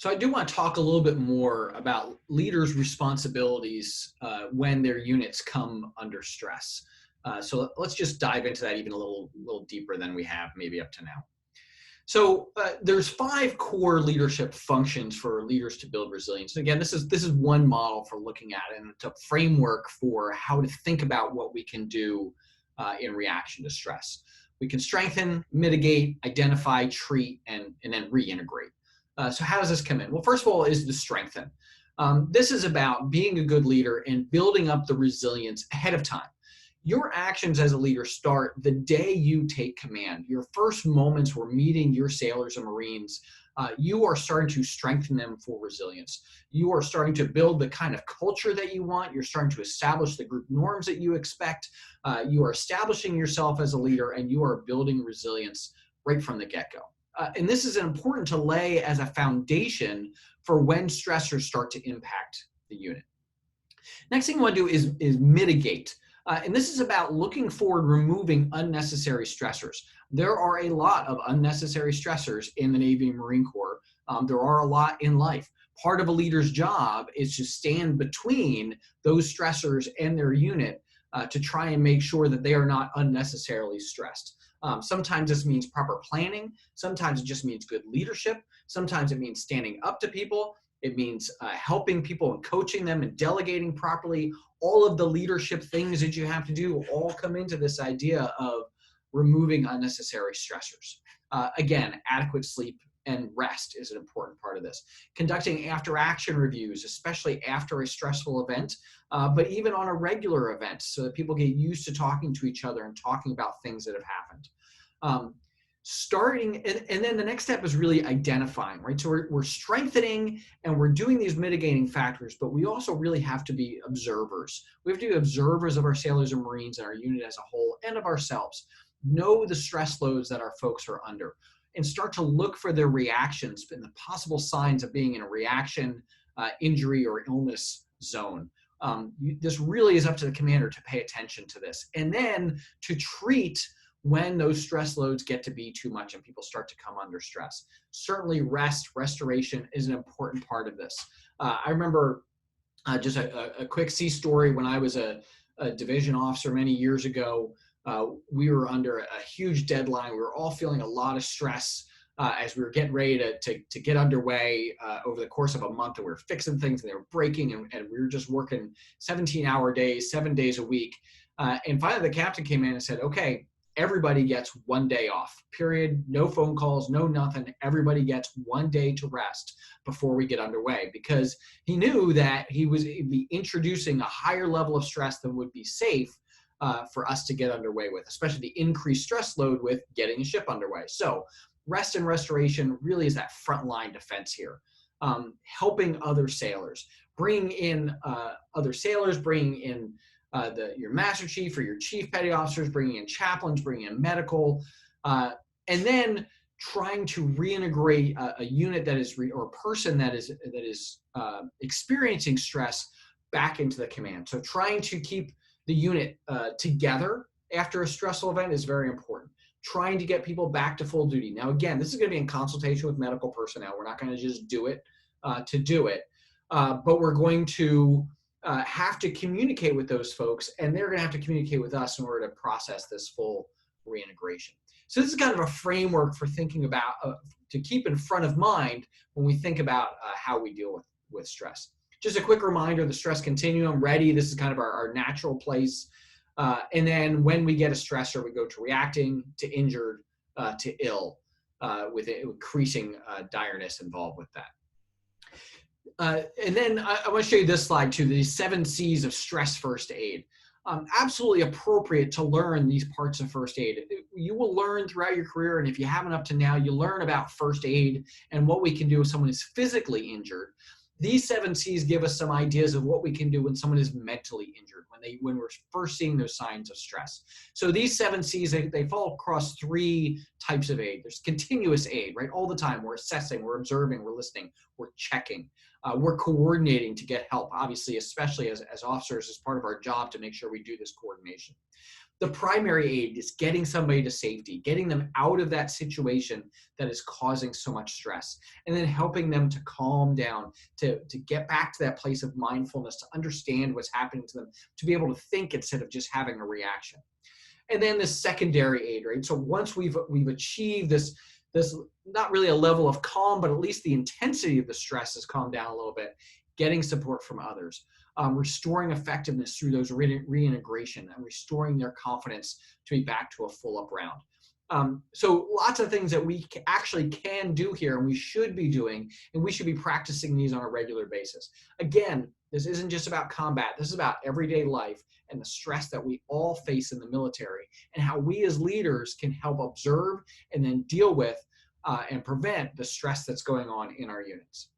So I do want to talk a little bit more about leaders' responsibilities when their units come under stress. So let's just dive into that even a little deeper than we have maybe up to now. So there's 5 core leadership functions for leaders to build resilience. And again, this is one model for looking at it, and it's a framework for how to think about what we can do in reaction to stress. We can strengthen, mitigate, identify, treat, and then reintegrate. So how does this come in? Well, first of all, is the strengthen. This is about being a good leader and building up the resilience ahead of time. Your actions as a leader start the day you take command. Your first moments were meeting your sailors and Marines. You are starting to strengthen them for resilience. You are starting to build the kind of culture that you want. You're starting to establish the group norms that you expect. You are establishing yourself as a leader, and you are building resilience right from the get-go. And this is important to lay as a foundation for when stressors start to impact the unit. Next thing you want to do is mitigate. And this is about looking forward, removing unnecessary stressors. There are a lot of unnecessary stressors in the Navy and Marine Corps. There are a lot in life. Part of a leader's job is to stand between those stressors and their unit to try and make sure that they are not unnecessarily stressed. Sometimes this means proper planning. Sometimes it just means good leadership. Sometimes it means standing up to people. It means helping people and coaching them and delegating properly. All of the leadership things that you have to do all come into this idea of removing unnecessary stressors. Again, adequate sleep and rest is an important part of this. Conducting after-action reviews, especially after a stressful event, but even on a regular event, so that people get used to talking to each other and talking about things that have happened. And then the next step is really identifying, right? So we're strengthening and we're doing these mitigating factors, but we also really have to be observers. We have to be observers of our sailors and Marines and our unit as a whole and of ourselves. Know the stress loads that our folks are under and start to look for their reactions and the possible signs of being in a reaction, injury, or illness zone. This really is up to the commander to pay attention to this and then to treat when those stress loads get to be too much and people start to come under stress. Certainly restoration is an important part of this. I remember just a quick sea story. When I was a division officer many years ago, we were under a huge deadline. We were all feeling a lot of stress as we were getting ready to get underway over the course of a month, and we were fixing things and they were breaking, and we were just working 17-hour days, 7 days a week. And finally the captain came in and said, okay, everybody gets 1 day off, period. No phone calls, no nothing. Everybody gets 1 day to rest before we get underway, because he knew that he would be introducing a higher level of stress than would be safe for us to get underway with, especially the increased stress load with getting a ship underway. So rest and restoration really is that frontline defense here. Helping other sailors, bringing in other sailors, bringing in your master chief or your chief petty officers, bringing in chaplains, bringing in medical, and then trying to reintegrate a unit that is, or a person that is experiencing stress back into the command. So trying to keep the unit together after a stressful event is very important. Trying to get people back to full duty. Now, again, this is going to be in consultation with medical personnel. We're not going to just do it to do it, but we're going to have to communicate with those folks, and they're going to have to communicate with us in order to process this full reintegration. So this is kind of a framework for thinking about, to keep in front of mind when we think about how we deal with stress. Just a quick reminder, the stress continuum, ready, this is kind of our natural place. And then when we get a stressor, we go to reacting, to injured, to ill, with increasing direness involved with that. And then I want to show you this slide too, these 7 C's of stress first aid. Absolutely appropriate to learn these parts of first aid. You will learn throughout your career, and if you haven't up to now, you learn about first aid and what we can do if someone is physically injured. These 7 C's give us some ideas of what we can do when someone is mentally injured, when we're first seeing those signs of stress. So these 7 C's, they fall across 3 types of aid. There's continuous aid, right? All the time, we're assessing, we're observing, we're listening, we're checking. We're coordinating to get help, obviously, especially as officers, as part of our job to make sure we do this coordination. The primary aid is getting somebody to safety, getting them out of that situation that is causing so much stress, and then helping them to calm down, to get back to that place of mindfulness, to understand what's happening to them, to be able to think instead of just having a reaction. And then the secondary aid, right? So once we've achieved this not really a level of calm, but at least the intensity of the stress has calmed down a little bit, getting support from others, restoring effectiveness through those reintegration and restoring their confidence to be back to a full up round. So lots of things that we actually can do here, and we should be doing, and we should be practicing these on a regular basis. Again, this isn't just about combat. This is about everyday life and the stress that we all face in the military, and how we as leaders can help observe and then deal with and prevent the stress that's going on in our units.